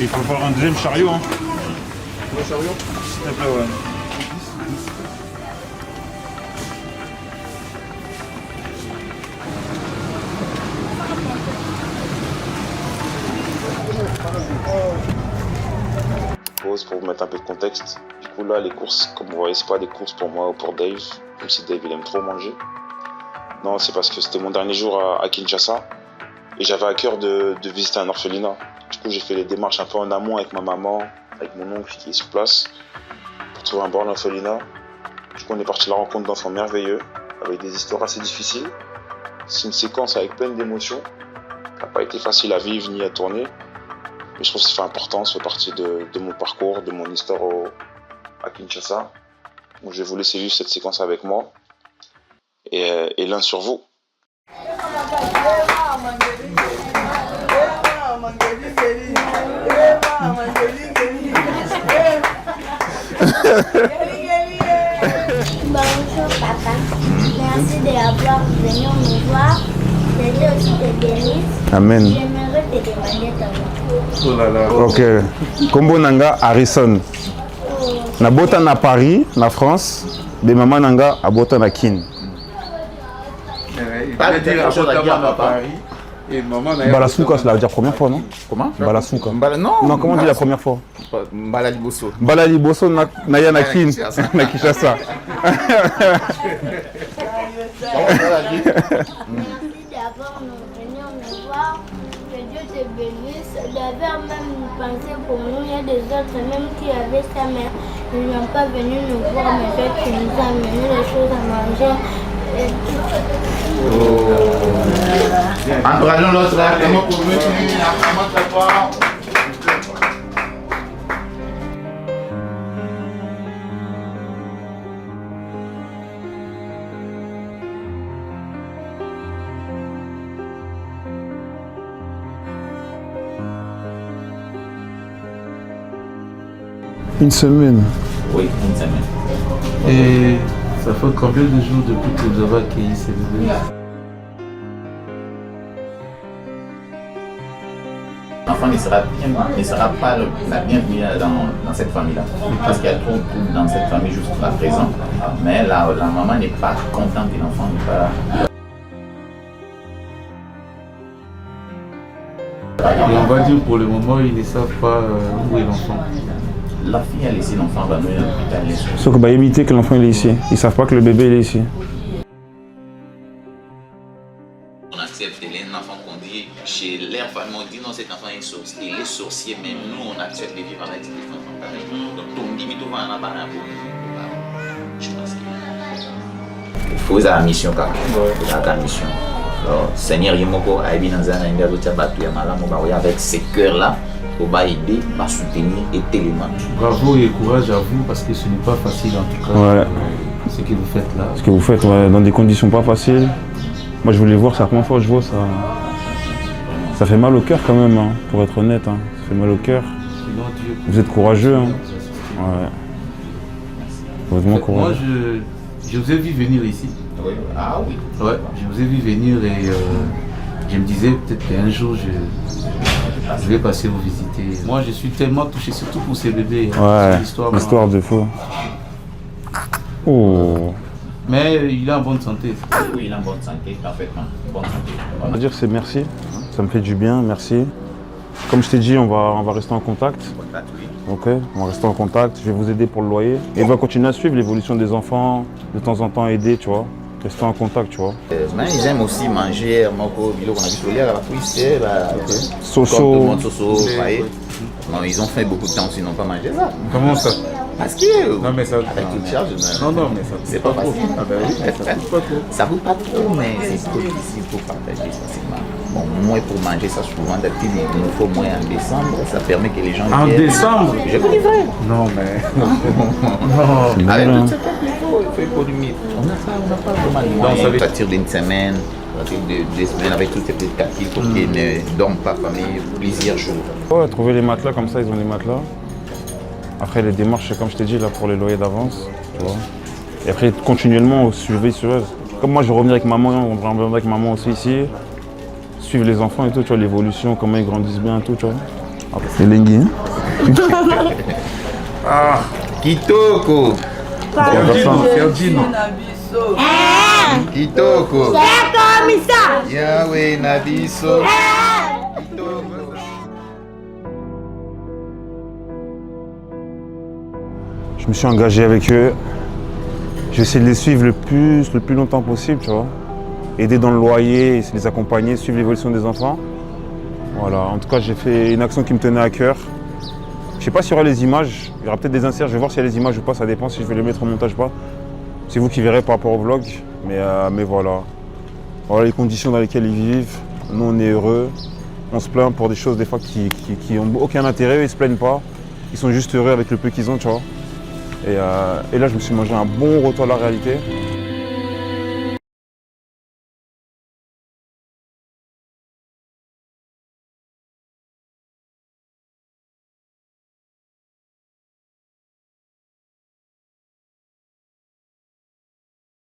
Il faut faire un deuxième chariot. Hein. Le chariot? S'il te plaît, ouais. Pause pour vous mettre un peu de contexte. Du coup là les courses, comme vous voyez, c'est pas des courses pour moi ou pour Dave, même si Dave il aime trop manger. Non, c'est parce que c'était mon dernier jour à Kinshasa et j'avais à cœur de visiter un orphelinat. Du coup j'ai fait les démarches un peu en amont avec ma maman, avec mon oncle qui est sur place pour trouver un bon orphelinat. Du coup on est parti à la rencontre d'enfants merveilleux avec des histoires assez difficiles. C'est une séquence avec plein d'émotions. Ça n'a pas été facile à vivre ni à tourner. Mais je trouve que c'est important, ça fait partie de mon parcours, de mon histoire à Kinshasa. Donc je vais vous laisser vivre cette séquence avec moi et l'un sur vous. Bonjour papa, merci d'avoir venu nous voir. Jésus aussi te bénisse. Amen. J'aimerais te demander ton nom. Oh là là. Ok. Kombo nanga Harrison. Nabota na Paris, na France. De maman nanga abota na Kin. Il va dire à Paris. Et maman n'a Balasuka, c'est la dire première fois, non? Comment? Balasuka. Non. Non, comment on dit la première fois? Balaliboso. Balaliboso na ya na Kin. Na Kinshasa. Merci d'avoir venu nous voir. Que Dieu te bénisse. D'avoir même pensé pour nous. Il y a des autres même qui avaient ça, mais ils n'ont pas venu nous voir. Mais toi, tu nous as amené les choses à manger. Embrassons l'autre là. Comment pour me finir? Comment ça va? Une semaine. Oui, une semaine. Et ça fait combien de jours depuis que vous avez accueilli ces bébés? L'enfant ne sera pas la bienvenue dans cette famille-là. Parce qu'il y a trop de troubles dans cette famille jusqu'à présent. Mais la maman n'est pas contente et l'enfant n'est pas... Et on va dire pour le moment, ils ne savent pas où est l'enfant. La fille a laissé l'enfant à l'hôpital. Sauf que bah éviter que l'enfant il est ici. Ils savent pas que le bébé il est ici. On accepte l'enfant qu'on dit chez leur famille, on dit non, cet enfant est sorcier, il est sorcier, mais nous on accepte de vivre avec cet enfant pareil. Donc ton limite on va en avoir un peu. Je pense qu'il faut la mission quand même. La mission. Alors, Seigneur Yimoko a été dans un endroit où tu as battu avec ce cœur-là. Pour aider, soutenir et téléman. Bravo et courage à vous parce que ce n'est pas facile en tout cas. Ouais. Ce que vous faites là. Ce que vous faites ouais, dans des conditions pas faciles. Moi je voulais voir, c'est la première fois que je vois ça. Ça fait mal au cœur quand même, hein, pour être honnête. Hein. Ça fait mal au cœur. Vous êtes courageux. Hein. Ouais. Heureusement courageux. Moi je vous ai vu venir ici. Oui. Ah oui. Ouais, je vous ai vu venir et je me disais peut-être qu'un jour je vais passer vous visiter. Moi je suis tellement touché, surtout pour ces bébés. Ouais, l'histoire de fou. Oh. Mais il est en bonne santé. Oui, il est en bonne santé, parfaitement. Bonne santé. On va dire c'est merci. Ça me fait du bien, merci. Comme je t'ai dit, on va rester en contact. Ok, on va rester en contact. Je vais vous aider pour le loyer. Et on va continuer à suivre l'évolution des enfants, de temps en temps aider, tu vois. Rester en contact, tu vois. Mais ils aiment aussi manger, Soso. Non, ils ont fait beaucoup de temps s'ils n'ont pas mangé ça. Comment ça? Parce que Non mais ça. avec toute charge, Non mais ça. c'est pas facile. Ah bah oui, ça coûte pas trop. Ça vaut pas trop, mais c'est trop difficile pour partager facilement. Bon, moi pour manger ça souvent, d'habitude il nous faut moins en décembre, ça permet que les gens En viennent. décembre? Je vous dis vrai. Non mais. Non. Avec tout ce il faut du mythe. On n'a pas vraiment de moyens. À partir d'une semaine, à partir de 2 semaines, avec toutes ces petites calculs pour qu'ils ne dorment pas famille plusieurs jours. Ouais, trouver les matelas comme ça, ils ont les matelas. Après les démarches, comme je t'ai dit, là pour les loyers d'avance, tu vois. Et après, continuellement, suivre. Comme moi, je vais revenir avec maman, on va revenir avec maman aussi ici. Suivre les enfants et tout, tu vois, l'évolution, comment ils grandissent bien et tout, tu vois. Après, c'est Lengui. Ah, Kitoko. Sergino. Kitoko. C'est comme ça. Yahweh Nabiso. Je me suis engagé avec eux. J'ai essayé de les suivre le plus longtemps possible, tu vois. Aider dans le loyer, essayer de les accompagner, suivre l'évolution des enfants. Voilà, en tout cas, j'ai fait une action qui me tenait à cœur. Je sais pas s'il y aura les images, il y aura peut-être des inserts, je vais voir s'il y a les images ou pas, ça dépend si je vais les mettre en montage ou pas. C'est vous qui verrez par rapport au vlog, mais voilà. Voilà les conditions dans lesquelles ils vivent. Nous, on est heureux. On se plaint pour des choses des fois qui n'ont aucun intérêt, eux, ils se plaignent pas. Ils sont juste heureux avec le peu qu'ils ont, tu vois. Et là, je me suis mangé un bon retour à la réalité.